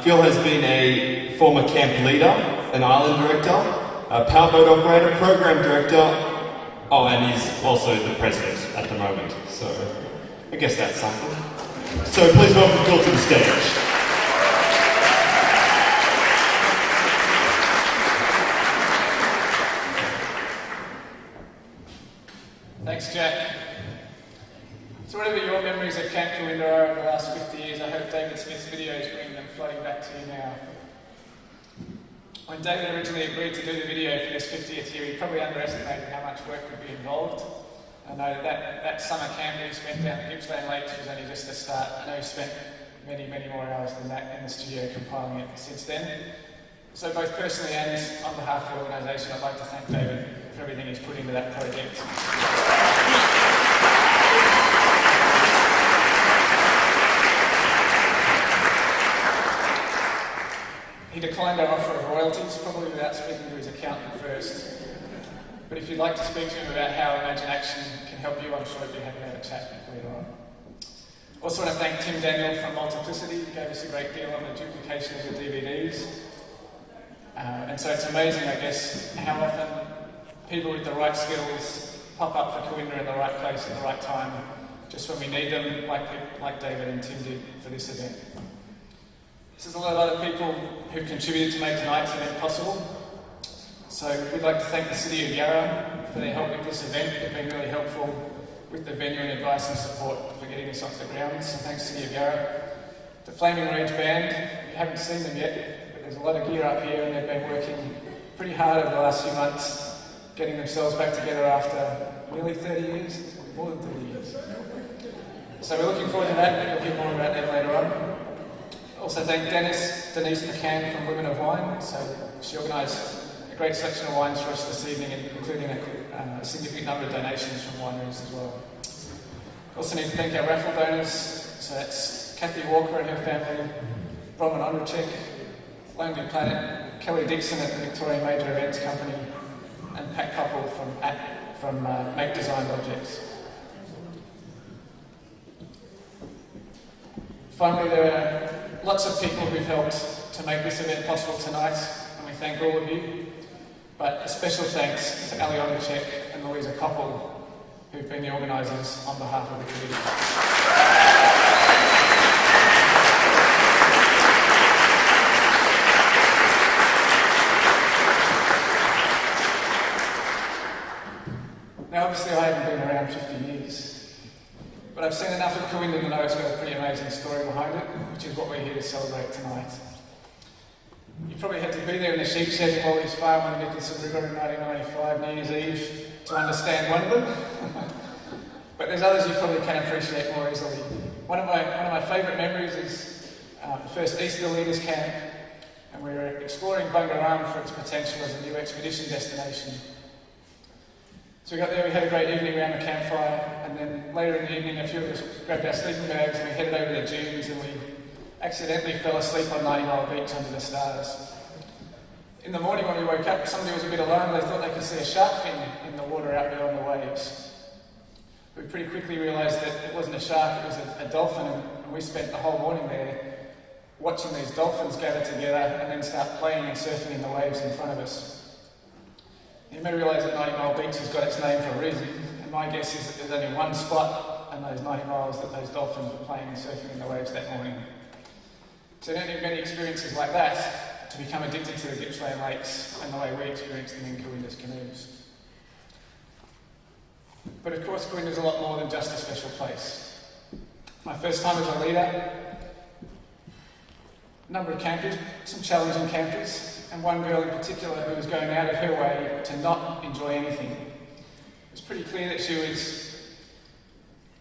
Phil has been a former camp leader, an island director, a powerboat operator, program director, and he's also the president at the moment. So I guess that's something. So please welcome Phil to the stage. Thanks, Jack. So whatever your memories of Camp Koorinda are over the last 50 years, I hope David Smith's videos bring them flooding back to you now. When David originally agreed to do the video for this 50th year, he probably underestimated how much work would be involved. I know that summer camp that he spent down at Gippsland Lakes was only just the start. I know he spent many, many more hours than that in the studio compiling it since then. So both personally and on behalf of the organisation, I'd like to thank David for everything he's put into that project. He declined our offer of royalties, probably without speaking to his accountant first. But if you'd like to speak to him about how Imagine Action can help you, I'm sure he'd be happy to have a chat later on. Also want to thank Tim Daniel from Multiplicity, who gave us a great deal on the duplication of the DVDs. And so it's amazing, I guess, how often people with the right skills pop up for Koorinda in the right place at the right time, just when we need them, like David and Tim did for this event. There's a lot of other people who contributed to make tonight's event possible. So we'd like to thank the City of Yarra for their help with this event. They've been really helpful with the venue and advice and support for getting this off the ground. So thanks, City of Yarra. The Flaming Rage Band, you haven't seen them yet, but there's a lot of gear up here and they've been working pretty hard over the last few months, getting themselves back together after nearly 30 years, more than 30 years. So we're looking forward to that, and you'll hear more about them later on. Also thank Denise McCann from Women of Wine. So she organised a great selection of wines for us this evening, including a significant number of donations from wineries as well. Also need to thank our raffle donors. So that's Kathy Walker and her family, Roman Ondricek, Lonely Planet, Kelly Dixon at the Victorian Major Events Company, and Pat Koppel from Make Design Objects. Finally, there are lots of people who've helped to make this event possible tonight, and we thank all of you. But a special thanks to Ali Ondricek and Louisa Koppel, who've been the organisers on behalf of the committee. Now, obviously, I haven't been around 50 years. But I've seen enough of Koorinda to know it's got a pretty amazing story behind it, which is what we're here to celebrate tonight. You probably had to be there in the sheep shed in Wally's farm on the Nicholson River in 1995, New Year's Eve, to understand one of them. But there's others you probably can appreciate more easily. One of my favourite memories is the first Easter Leaders Camp, and we were exploring Bungarama for its potential as a new expedition destination. So we got there, we had a great evening around the campfire, and then later in the evening a few of us grabbed our sleeping bags and we headed over the dunes and we accidentally fell asleep on 90 Mile Beach under the stars. In the morning when we woke up, somebody was a bit alarmed. They thought they could see a shark fin in the water out there on the waves. We pretty quickly realised that it wasn't a shark, it was a dolphin, and we spent the whole morning there watching these dolphins gather together and then start playing and surfing in the waves in front of us. You may realise that 90 Mile Beach has got its name for a reason, and my guess is that there's only one spot on those 90 miles that those dolphins were playing and surfing in the waves that morning. So you don't need many experiences like that to become addicted to the Gippsland Lakes and the way we experience them in Koorinda's canoes. But of course, Koorinda's a lot more than just a special place. My first time as a leader, a number of campers, some challenging campers, and one girl in particular who was going out of her way to not enjoy anything. It was pretty clear that she was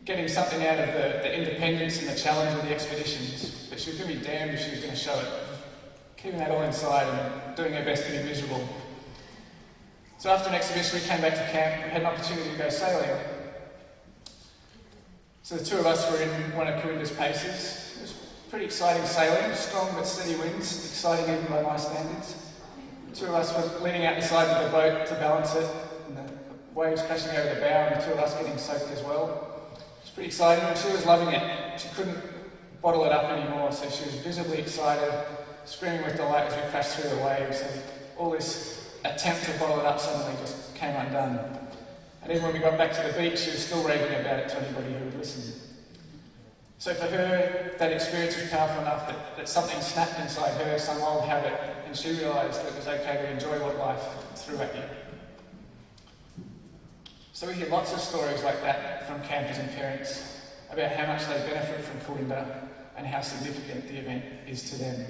getting something out of the independence and the challenge of the expeditions, but she was going to be damned if she was going to show it, keeping that all inside and doing her best to be miserable. So after an exhibition, we came back to camp and had an opportunity to go sailing. So the two of us were in one of Koorinda's paces. It was pretty exciting sailing, strong but steady winds, exciting even by my standards. The two of us were leaning out the side of the boat to balance it, and the waves crashing over the bow, and the two of us getting soaked as well. It was pretty exciting, and she was loving it. She couldn't bottle it up anymore, so she was visibly excited screaming with delight as we crashed through the waves, and all this attempt to bottle it up suddenly just came undone. And even when we got back to the beach, she was still raving about it to anybody who would listen. So for her, that experience was powerful enough that something snapped inside her, some old habit, and she realised that it was okay to enjoy what life threw at you. So we hear lots of stories like that from campers and parents about how much they benefit from Kooinda and how significant the event is to them.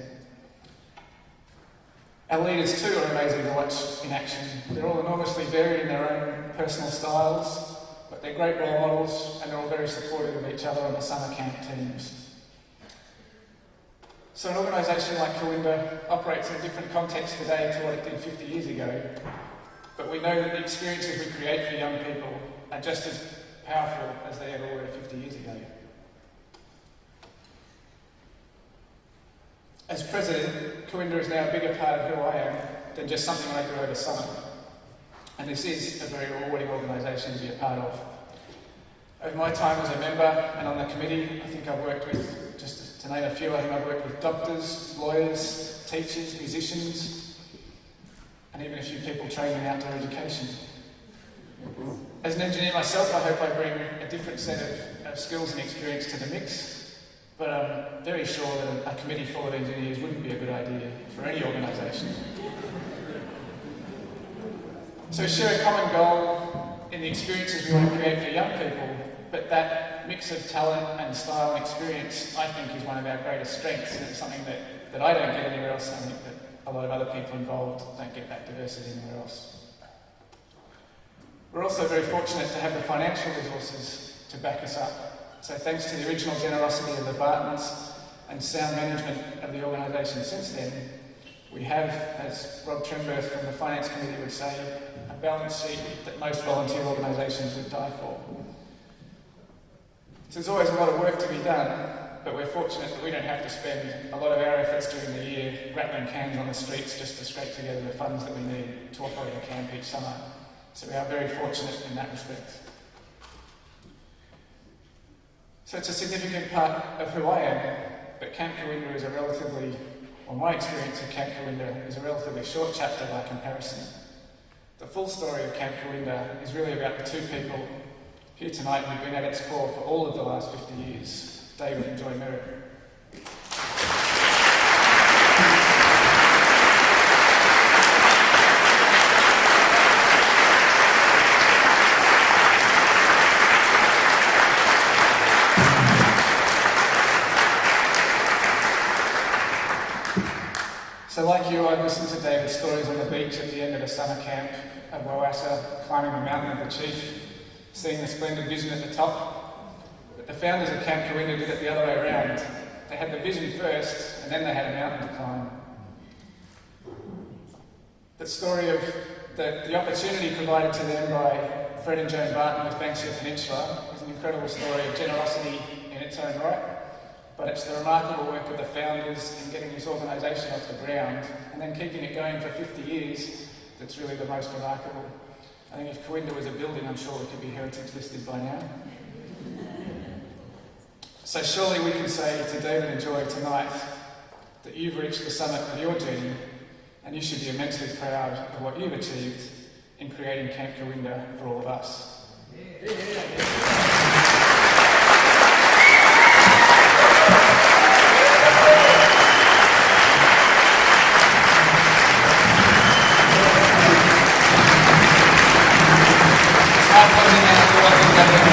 Our leaders too are amazing to watch in action. They're all enormously varied in their own personal styles, but they're great role models and they're all very supportive of each other on the summer camp teams. So an organisation like Kooinda operates in a different context today to what it did 50 years ago, but we know that the experiences we create for young people are just as powerful as they ever were 50 years ago. As president, Kooinda is now a bigger part of who I am than just something I do over summer. And this is a very rewarding organisation to be a part of. Over my time as a member and on the committee, I think I've worked with, just to name a few, I think I've worked with doctors, lawyers, teachers, musicians, and even a few people trained in outdoor education. As an engineer myself, I hope I bring a different set of skills and experience to the mix, but I'm very sure that a committee full of engineers wouldn't be a good idea for any organisation. So we share a common goal in the experiences we want to create for young people, but that mix of talent and style and experience, I think, is one of our greatest strengths, and it's something that I don't get anywhere else. I think that a lot of other people involved don't get that diversity anywhere else. We're also very fortunate to have the financial resources to back us up. So thanks to the original generosity of the Bartons and sound management of the organisation since then, we have, as Rob Trimberth from the Finance Committee would say, a balance sheet that most volunteer organisations would die for. So there's always a lot of work to be done, but we're fortunate that we don't have to spend a lot of our efforts during the year rattling cans on the streets just to scrape together the funds that we need to operate a camp each summer. So we are very fortunate in that respect. So it's a significant part of who I am, but Camp Kooinda is a relatively, or my experience of Camp Kooinda is a relatively short chapter by comparison. The full story of Camp Kooinda is really about the two people here tonight who've been at its core for all of the last 50 years, David and Joy Merritt. So like you, I've listened to David's stories on the beach at the end of the summer camp at Wowassa, climbing the mountain of the Chief, seeing the splendid vision at the top. But the founders of Camp Kooinda did it the other way around. They had the vision first, and then they had a mountain to climb. The story of the opportunity provided to them by Fred and Joan Barton with Banksia Peninsula is an incredible story of generosity in its own right. But it's the remarkable work of the founders in getting this organisation off the ground and then keeping it going for 50 years that's really the most remarkable. I think if Kooinda was a building, I'm sure it could be heritage listed by now. So surely we can say to David and Joy tonight that you've reached the summit of your journey and you should be immensely proud of what you've achieved in creating Camp Kooinda for all of us. Closing now to welcome Governor